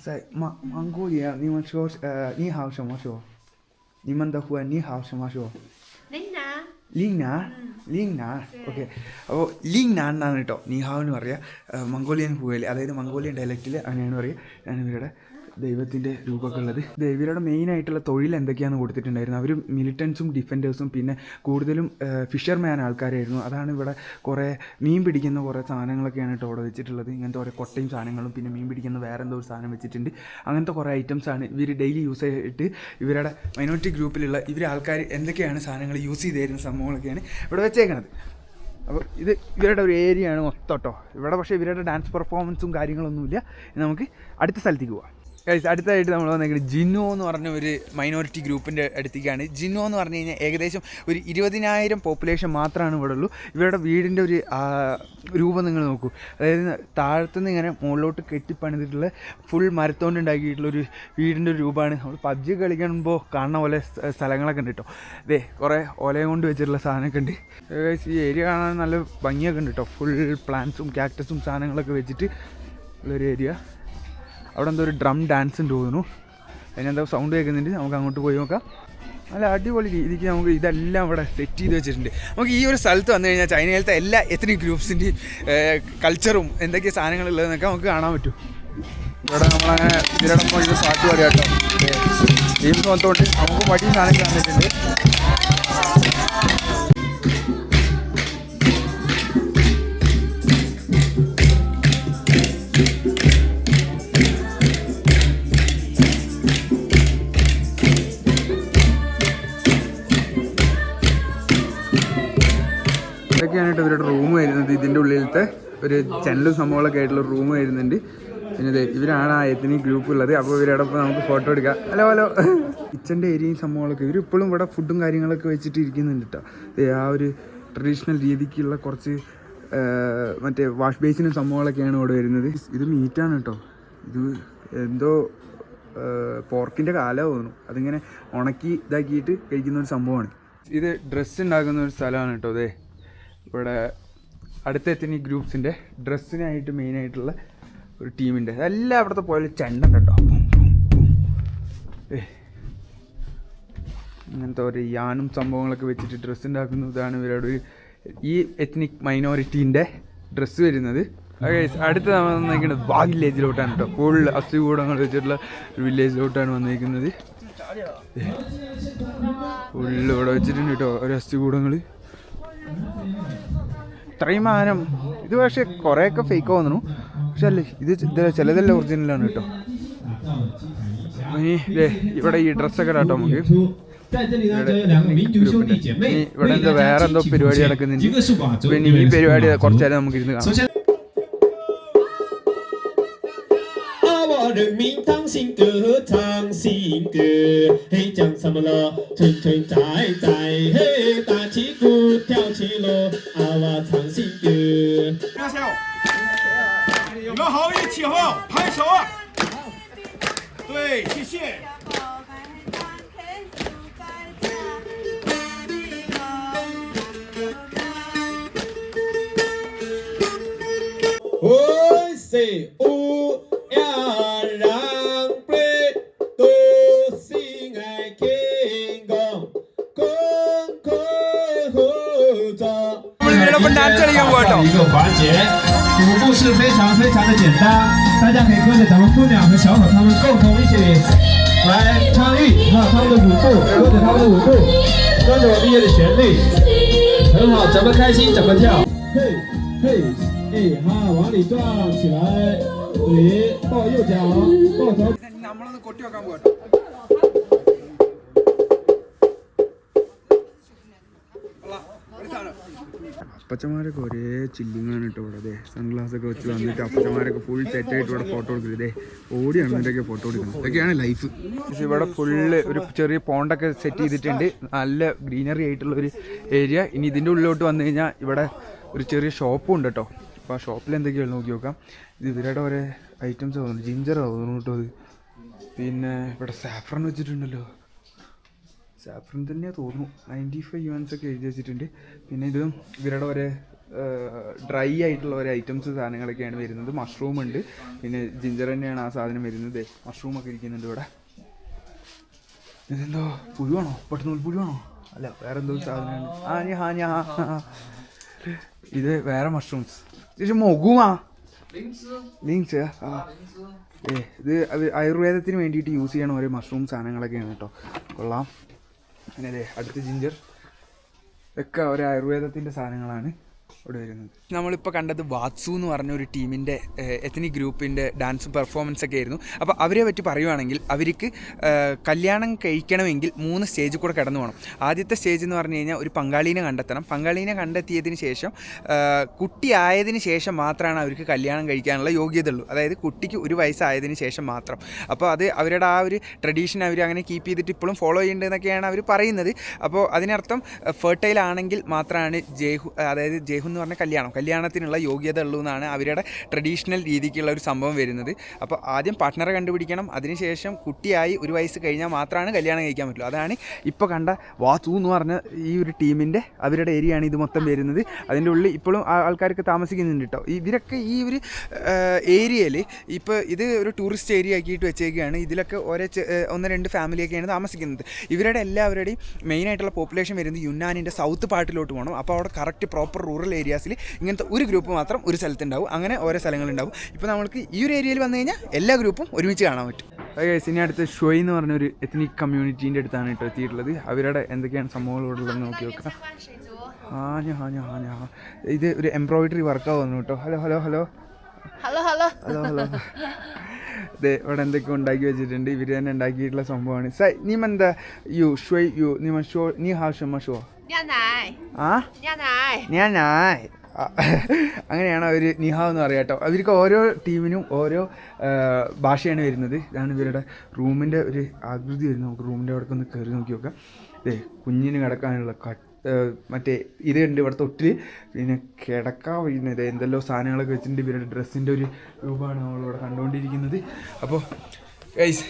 在蒙古里，你们说你好什么说？你们的话你好什么说？ലിങ്നാ ഓക്കെ. അപ്പോൾ ലിങ്നാ എന്നാണ് കേട്ടോ നീഹാവ് എന്ന് പറയുക. മംഗോളിയൻ ഹുവയിൽ, അതായത് മംഗോളിയൻ ഡയലക്റ്റിൽ അങ്ങനെയാണ് പറയുക. ഞാൻ ഇവരുടെ ദൈവത്തിൻ്റെ രൂപമൊക്കെ ഉള്ളത്. ഇവരുടെ മെയിനായിട്ടുള്ള തൊഴിൽ എന്തൊക്കെയാണെന്ന് കൊടുത്തിട്ടുണ്ടായിരുന്നു. അവർ മിലിറ്റൻസും ഡിഫൻഡേഴ്സും പിന്നെ കൂടുതലും ഫിഷർമാൻ ആൾക്കാരായിരുന്നു. അതാണ് ഇവിടെ കുറേ മീൻ പിടിക്കുന്ന കുറേ സാധനങ്ങളൊക്കെയാണ് കേട്ടോ അവിടെ വെച്ചിട്ടുള്ളത്. ഇങ്ങനത്തെ കുറേ കൊട്ടയും സാധനങ്ങളും പിന്നെ മീൻ പിടിക്കുന്ന വേറെ എന്തോ ഒരു സാധനം വെച്ചിട്ടുണ്ട്. അങ്ങനത്തെ കുറേ ഐറ്റംസാണ് ഇവർ ഡെയിലി യൂസ് ചെയ്തിട്ട് ഇവരുടെ മൈനോറിറ്റി ഗ്രൂപ്പിലുള്ള ഇവർ ആൾക്കാർ എന്തൊക്കെയാണ് സാധനങ്ങൾ യൂസ് ചെയ്ത് തരുന്ന സംഭവങ്ങളൊക്കെയാണ് ഇവിടെ വെച്ചേക്കണത്. അപ്പോൾ ഇത് ഇവരുടെ ഒരു ഏരിയയാണ് മൊത്തം കേട്ടോ ഇവിടെ. പക്ഷേ ഇവരുടെ ഡാൻസ് പെർഫോമൻസും കാര്യങ്ങളൊന്നുമില്ല. നമുക്ക് അടുത്ത സ്ഥലത്തേക്ക് പോവാം. അടുത്തതായിട്ട് നമ്മൾ വന്നേക്കുന്നത് ജിന്നോ എന്ന് പറഞ്ഞ ഒരു മൈനോറിറ്റി ഗ്രൂപ്പിൻ്റെ അടുത്തേക്കാണ്. ജിന്നോ എന്ന് പറഞ്ഞു കഴിഞ്ഞാൽ ഏകദേശം ഒരു 20,000 പോപ്പുലേഷൻ മാത്രമാണ് ഇവിടെ ഉള്ളൂ. ഇവരുടെ വീടിൻ്റെ ഒരു രൂപം നിങ്ങൾ നോക്കൂ. അതായത് താഴത്തുനിന്ന് ഇങ്ങനെ മുകളിലോട്ട് കെട്ടിപ്പണിതിട്ടുള്ള ഫുൾ മരത്തോണ്ട് ഉണ്ടാക്കിയിട്ടുള്ളൊരു വീടിൻ്റെ ഒരു രൂപമാണ്. നമ്മൾ PUBG കളിക്കുമ്പോൾ കാണുന്ന പോലെ സ്ഥലങ്ങളൊക്കെ ഉണ്ട് കേട്ടോ. അതെ കുറേ ഓലയും കൊണ്ട് വെച്ചിട്ടുള്ള സാധനമൊക്കെ ഉണ്ട്. ഈ ഏരിയ കാണാൻ നല്ല ഭംഗിയൊക്കെ ഉണ്ട് കേട്ടോ. ഫുൾ പ്ലാന്റ്സും കാക്ടസും സാധനങ്ങളൊക്കെ വെച്ചിട്ട് ഉള്ളൊരു ഏരിയ. അവിടെ എന്തോ ഒരു ഡ്രം ഡാൻസ് ഉണ്ട് തോന്നുന്നു. അതിനെന്തോ സൗണ്ട് കേൾക്കുന്നുണ്ട്. നമുക്ക് അങ്ങോട്ട് പോയി നോക്കാം. നല്ല അടിപൊളി രീതിക്ക് നമുക്ക് ഇതെല്ലാം ഇവിടെ സെറ്റ് ചെയ്ത് വെച്ചിട്ടുണ്ട്. നമുക്ക് ഈ ഒരു സ്ഥലത്ത് വന്നു കഴിഞ്ഞാൽ ചൈനയിലത്തെ എല്ലാ എത്നിക് ഗ്രൂപ്പ്സിൻ്റെയും കൾച്ചറും എന്തൊക്കെ സാധനങ്ങളുള്ളതെന്നൊക്കെ നമുക്ക് കാണാൻ പറ്റും. ഇവിടെ നമ്മളങ്ങനെ ഇതിലടക്കം ഇത് പാട്ട് പാടി കേട്ടോ. ഗെയിംസ് വന്നോണ്ട് നമുക്ക് മടിയും സാധനം തന്നിട്ടുണ്ട്. ഇതൊക്കെയാണ് കേട്ടോ ഇവരുടെ റൂം വരുന്നത്. ഇതിൻ്റെ ഉള്ളിലത്തെ ഒരു ചാനലും സംഭവങ്ങളൊക്കെ ആയിട്ടുള്ള റൂം വരുന്നുണ്ട്. പിന്നെ ഇവരാണ് ആ എത്നിക് ഗ്രൂപ്പ് ഉള്ളത്. അപ്പോൾ ഇവരോടൊപ്പം നമുക്ക് ഫോട്ടോ എടുക്കാം. Hello hello. കിച്ചൻ്റെ ഏരിയയും സംഭവങ്ങളൊക്കെ ഇവരിപ്പോഴും ഇവിടെ ഫുഡും കാര്യങ്ങളൊക്കെ വെച്ചിട്ട് ഇരിക്കുന്നുണ്ട് കേട്ടോ. ആ ഒരു ട്രഡീഷണൽ രീതിക്കുള്ള കുറച്ച് മറ്റേ വാഷ് ബേസിനും സംഭവങ്ങളൊക്കെയാണ് ഇവിടെ വരുന്നത്. ഇത് മീറ്റാണ് കേട്ടോ. ഇത് എന്തോ പോർക്കിൻ്റെ കാലം തോന്നുന്നു. അതിങ്ങനെ ഉണക്കി ഇതാക്കിയിട്ട് കഴിക്കുന്ന ഒരു സംഭവമാണ്. ഇത് ഡ്രസ്സ് ഉണ്ടാക്കുന്ന ഒരു സ്ഥലമാണ് കേട്ടോ. അതെ ഇവിടെ അടുത്ത എത്നിക് ഗ്രൂപ്പ്സിൻ്റെ ഡ്രസ്സിനായിട്ട് മെയിനായിട്ടുള്ള ഒരു ടീമിൻ്റെ എല്ലാം അവിടുത്തെ പോലെ ചെണ്ടുണ്ട് കേട്ടോ. ഇങ്ങനത്തെ ഒരു യാനും സംഭവങ്ങളൊക്കെ വെച്ചിട്ട് ഡ്രസ്സ് ഉണ്ടാക്കുന്നു. ഇതാണ് ഇവരോട് ഈ എത്നിക് മൈനോറിറ്റീൻ്റെ ഡ്രസ്സ് വരുന്നത്. അടുത്ത് നമ്മൾ വന്നിരിക്കുന്നത് വാ വില്ലേജിലോട്ടാണ് കേട്ടോ. ഫുൾ അസ്ഥികൂടങ്ങൾ വെച്ചിട്ടുള്ള ഒരു വില്ലേജിലോട്ടാണ് വന്നിരിക്കുന്നത്. ഫുള്ള് ഇവിടെ വെച്ചിട്ടുണ്ട് കേട്ടോ ഒരു അസ്ഥികൂടങ്ങൾ. ഇത്രയും മാനം ഇത് പക്ഷേ കുറേയൊക്കെ ഫേക്ക് തോന്നുന്നു. പക്ഷെ അല്ലേ ഇത് ചിലതെല്ലാം ഒറിജിനലാണ് കേട്ടോ. ഇനി ഇവിടെ ഈ ഡ്രസ്സൊക്കെ കേട്ടോ നമുക്ക്. ഇവിടെ എന്തോ വേറെ എന്തോ പരിപാടി നടക്കുന്നുണ്ട്. പിന്നെ ഈ പരിപാടി കുറച്ചു നേരം നമുക്ക് ഇരുന്ന് കാണാം. 人民唱新歌，唱新歌，嘿，讲什么了？吹吹宰宰，嘿，打起鼓，跳起锣，啊哇，唱新歌。大家有没有好运气哈？拍手啊！对，谢谢。喂塞乌。一个环节，舞步是非常的简单，大家可以跟着咱们姑娘和小伙他们共同一起来参与他们的舞步，跟着他们的舞步，跟着我们音乐的旋律，很好，怎么开心怎么跳，嘿嘿，哎哈，往里转起来，对，抱右脚，抱左。നമ്മളൊന്ന് കൊട്ടി വെക്കാൻ പോകട്ടോ. അപ്പച്ചമാരൊക്കെ ഒരേ ചില്ലിങ്ങാണ് കേട്ടോ ഇവിടെ. അതെ സൺഗ്ലാസ് ഒക്കെ വെച്ച് വന്നിട്ട് അപ്പച്ചമാരൊക്കെ ഫുൾ സെറ്റായിട്ട് ഇവിടെ ഫോട്ടോ എടുക്കില്ല. ഇതേ ഓടിയാണ് ഇതിൻ്റെയൊക്കെ ഫോട്ടോ എടുക്കുന്നത്. ഇതൊക്കെയാണ് ലൈഫ്. ഇവിടെ ഫുള്ള് ഒരു ചെറിയ പോണ്ടൊക്കെ സെറ്റ് ചെയ്തിട്ടുണ്ട്. നല്ല ഗ്രീനറി ആയിട്ടുള്ള ഒരു ഏരിയ. ഇനി ഇതിൻ്റെ ഉള്ളിലോട്ട് വന്നു കഴിഞ്ഞാൽ ഇവിടെ ഒരു ചെറിയ ഷോപ്പും ഉണ്ട് കേട്ടോ. അപ്പോൾ ആ ഷോപ്പിൽ എന്തൊക്കെയാണ് നോക്കി നോക്കാം. ഇത് ഇവരുടെ ഓരോ ഐറ്റംസ് തോന്നുന്നു. ജിഞ്ചർ തോന്നുന്നു കേട്ടോ ഇത്. പിന്നെ ഇവിടെ സാഫ്രൺ വെച്ചിട്ടുണ്ടല്ലോ. സാഫ്രൺ തന്നെയാണ് തോന്നുന്നു. 95 യുവാൻസ് ഒക്കെ എഴുതി വെച്ചിട്ടുണ്ട്. പിന്നെ ഇത് ഇവരുടെ ഒരേ ഡ്രൈ ആയിട്ടുള്ള ഓരോ ഐറ്റംസ് സാധനങ്ങളൊക്കെയാണ് വരുന്നത്. മഷ്റൂം ഉണ്ട്. പിന്നെ ജിഞ്ചർ തന്നെയാണ് ആ സാധനം വരുന്നത്. മഷ്റൂമൊക്കെ ഇരിക്കുന്നുണ്ട് ഇവിടെ. ഇതെന്തോ പുഴുവാണോ? പെട്ടെന്ന് പുഴുവാണോ? അല്ല വേറെ എന്തോ സാധനമാണ്. ഇത് വേറെ മഷ്റൂംസ്. ശേഷം മൊഗുമാ ലിങ്സ്. ഇത് ആയുർവേദത്തിന് വേണ്ടിയിട്ട് യൂസ് ചെയ്യണ ഓരോ മഷ്റൂം സാധനങ്ങളൊക്കെയാണ് കേട്ടോ. കൊള്ളാം. പിന്നെ അതെ അടുത്ത ജിഞ്ചർ ഒക്കെ ഒരു ആയുർവേദത്തിൻ്റെ സാധനങ്ങളാണ് ഇവിടെ വരുന്നത്. നമ്മളിപ്പോൾ കണ്ടത് വാത്സു എന്ന് പറഞ്ഞ ഒരു ടീമിൻ്റെ എത്നിക് ഗ്രൂപ്പിൻ്റെ ഡാൻസും പെർഫോമൻസ് ഒക്കെ ആയിരുന്നു. അപ്പോൾ അവരെ പറ്റി പറയുവാണെങ്കിൽ അവർക്ക് കല്യാണം കഴിക്കണമെങ്കിൽ 3 സ്റ്റേജിൽ കൂടെ കടന്നു പോകണം. ആദ്യത്തെ സ്റ്റേജ് എന്ന് പറഞ്ഞു കഴിഞ്ഞാൽ ഒരു പങ്കാളീനെ കണ്ടെത്തണം. പങ്കാളീനെ കണ്ടെത്തിയതിന് ശേഷം കുട്ടിയായതിന് ശേഷം മാത്രമാണ് അവർക്ക് കല്യാണം കഴിക്കാനുള്ള യോഗ്യത ഉള്ളൂ. അതായത് കുട്ടിക്ക് 1 വയസ്സായതിന് ശേഷം മാത്രം. അപ്പോൾ അത് അവരുടെ ആ ഒരു ട്രഡീഷൻ അവർ അങ്ങനെ കീപ്പ് ചെയ്തിട്ട് ഇപ്പോഴും ഫോളോ ചെയ്യുന്നുണ്ടെന്നൊക്കെയാണ് അവർ പറയുന്നത്. അപ്പോൾ അതിനർത്ഥം ഫെർട്ടൈൽ ആണെങ്കിൽ മാത്രമാണ് അതായത് ജേഹു എന്ന് പറഞ്ഞ കല്യാണത്തിനുള്ള യോഗ്യത ഉള്ളൂ എന്നാണ് അവരുടെ ട്രഡീഷണൽ രീതിക്കുള്ള ഒരു സംഭവം വരുന്നത്. അപ്പോൾ ആദ്യം പാർട്ട്ണറെ കണ്ടുപിടിക്കണം. അതിനുശേഷം കുട്ടിയായി 1 വയസ്സ് കഴിഞ്ഞാൽ മാത്രമാണ് കല്യാണം കഴിക്കാൻ പറ്റുള്ളൂ. അതാണ് ഇപ്പോൾ കണ്ട വാത്സു എന്ന് പറഞ്ഞ ഈ ഒരു ടീമിൻ്റെ അവരുടെ ഏരിയയാണ് ഇത് മൊത്തം വരുന്നത്. അതിൻ്റെ ഉള്ളിൽ ഇപ്പോഴും ആൾക്കാർക്ക് താമസിക്കുന്നുണ്ട് കേട്ടോ. ഇവരൊക്കെ ഈ ഒരു ഏരിയയിൽ ഇപ്പോൾ ഇത് ഒരു ടൂറിസ്റ്റ് ഏരിയ ആക്കിയിട്ട് വെച്ചേക്കുകയാണ്. ഇതിലൊക്കെ 1-2 ഫാമിലിയൊക്കെയാണ് താമസിക്കുന്നത്. ഇവരുടെ എല്ലാവരുടെയും മെയിനായിട്ടുള്ള പോപ്പുലേഷൻ വരുന്നത് യുന്നാനിൻ്റെ സൗത്ത് പാർട്ടിലോട്ട് പോകണം. അപ്പോൾ അവിടെ കറക്റ്റ് പ്രോപ്പർ റൂറൽ റൂറൽ ഏരിയാസിൽ ഇങ്ങനത്തെ ഒരു ഗ്രൂപ്പ് മാത്രം ഒരു സ്ഥലത്തുണ്ടാവും. അങ്ങനെ ഓരോ സ്ഥലങ്ങളുണ്ടാവും. ഇപ്പോൾ നമ്മൾക്ക് ഈ ഒരു ഏരിയയിൽ വന്നു കഴിഞ്ഞാൽ എല്ലാ ഗ്രൂപ്പും ഒരുമിച്ച് കാണാൻ പറ്റും. ഇനി അടുത്ത് ഷോയ് എന്ന് പറഞ്ഞൊരു എത്നിക് കമ്മ്യൂണിറ്റീൻ്റെ അടുത്താണ് കേട്ടോ എത്തിയിട്ടുള്ളത്. അവരുടെ എന്തൊക്കെയാണ് സംഭവങ്ങളോടുള്ളത് നോക്കി നോക്കാം. ഇത് ഒരു എംബ്രോയിഡറി വർക്കാണ് വന്നു കേട്ടോ. Hello hello hello Hello Hello hello hello അതെ, ഇവിടെ എന്തൊക്കെ ഉണ്ടാക്കി വെച്ചിട്ടുണ്ട്. ഇവർ തന്നെ ഉണ്ടാക്കിയിട്ടുള്ള സംഭവമാണ്. സൈ നീമെന്താ U Shoy U Nima show നീ ഹാ ഷമ ഷോ ഞാനായ് അങ്ങനെയാണ് അവർ നിഹാവ് എന്ന് പറയാം കേട്ടോ. അവർക്ക് ഓരോ ടീമിനും ഓരോ ഭാഷയാണ് വരുന്നത്. ഇതാണ് ഇവരുടെ റൂമിൻ്റെ ഒരു ആകൃതി വരുന്നത്. നമുക്ക് റൂമിൻ്റെ അവിടെ ഒന്ന് കയറി നോക്കി നോക്കാം. ഇതേ കുഞ്ഞിന് കിടക്കാനുള്ള മറ്റേ ഇത് ഉണ്ട് ഇവിടെ തൊട്ടിൽ. പിന്നെ കിടക്കാൻ വരുന്നത് എന്തെല്ലോ സാധനങ്ങളൊക്കെ വെച്ചിട്ടുണ്ട്. ഇവരുടെ ഡ്രസ്സിൻ്റെ ഒരു രൂപമാണ് നമ്മളിവിടെ കണ്ടുകൊണ്ടിരിക്കുന്നത്. അപ്പോൾ ഗൈസ്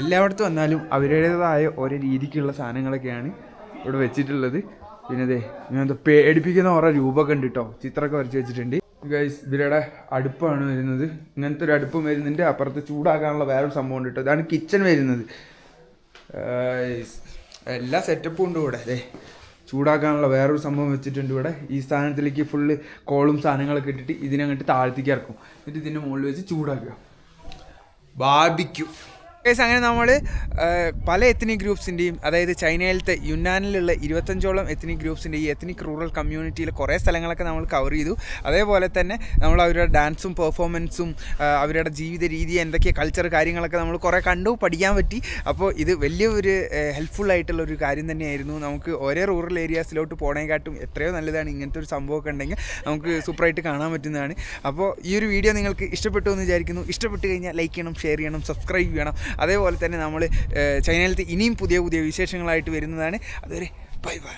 എല്ലായിടത്തും വന്നാലും അവരുടേതായ ഓരോ രീതിക്കുള്ള സാധനങ്ങളൊക്കെയാണ് ഇവിടെ വെച്ചിട്ടുള്ളത്. പിന്നെ അതെ ഇങ്ങനത്തെ പേടിപ്പിക്കുന്ന ഓരോ രൂപമൊക്കെ ഉണ്ട് കേട്ടോ. ചിത്രമൊക്കെ വരച്ച് വെച്ചിട്ടുണ്ട്. ഗൈസ് ഇവരുടെ അടുപ്പാണ് വരുന്നത്. ഇങ്ങനത്തെ ഒരു അടുപ്പും വരുന്നുണ്ട്. അപ്പുറത്ത് ചൂടാക്കാനുള്ള വേറൊരു സംഭവം ഉണ്ട് കേട്ടോ. ഇതാണ് കിച്ചൺ വരുന്നത്. എല്ലാ സെറ്റപ്പും ഉണ്ട് ഇവിടെ. അതെ ചൂടാക്കാനുള്ള വേറൊരു സംഭവം വെച്ചിട്ടുണ്ട് ഇവിടെ. ഈ സ്ഥാനത്തിലേക്ക് ഫുള്ള് കോളും സാധനങ്ങളൊക്കെ ഇട്ടിട്ട് ഇതിനങ്ങോട്ട് താഴ്ത്തിക്ക് ഇറക്കും. എന്നിട്ട് ഇതിൻ്റെ മുകളിൽ വെച്ച് ചൂടാക്കുക. ബാർബിക്യൂ. കേസ് അങ്ങനെ നമ്മൾ പല എത്നിക് ഗ്രൂപ്പ്സിൻ്റെയും, അതായത് ചൈനയിലത്തെ യുന്നാനിലുള്ള 25ഓളം എത്നിക് ഗ്രൂപ്പ്സിൻ്റെ ഈ എത്നിക് റൂറൽ കമ്മ്യൂണിറ്റിയിലെ കുറേ സ്ഥലങ്ങളൊക്കെ നമ്മൾ കവർ ചെയ്തു. അതേപോലെ തന്നെ നമ്മൾ അവരുടെ ഡാൻസും പെർഫോമൻസും അവരുടെ ജീവിത രീതി എന്തൊക്കെ കൾച്ചർ കാര്യങ്ങളൊക്കെ നമ്മൾ കുറേ കണ്ടു, പഠിക്കാൻ പറ്റി. അപ്പോൾ ഇത് വലിയൊരു ഹെൽപ്ഫുള്ളായിട്ടുള്ളൊരു കാര്യം തന്നെയായിരുന്നു. നമുക്ക് ഓരോ റൂറൽ ഏരിയാസിലോട്ട് പോണേക്കാട്ടും എത്രയോ നല്ലതാണ് ഇങ്ങനത്തെ ഒരു സംഭവമൊക്കെ ഉണ്ടെങ്കിൽ നമുക്ക് സൂപ്പറായിട്ട് കാണാൻ പറ്റുന്നതാണ്. അപ്പോൾ ഈ ഒരു വീഡിയോ നിങ്ങൾക്ക് ഇഷ്ടപ്പെട്ടു എന്ന് വിചാരിക്കുന്നു. ഇഷ്ടപ്പെട്ട് കഴിഞ്ഞാൽ ലൈക്ക് ചെയ്യണം, ഷെയർ ചെയ്യണം, സബ്സ്ക്രൈബ് ചെയ്യണം. അതേപോലെ തന്നെ നമ്മൾ ചൈനയിലത്തെ ഇനിയും പുതിയ പുതിയ വിശേഷങ്ങളായിട്ട് വരുന്നതാണ്. അതുവരെ ബൈ ബൈ.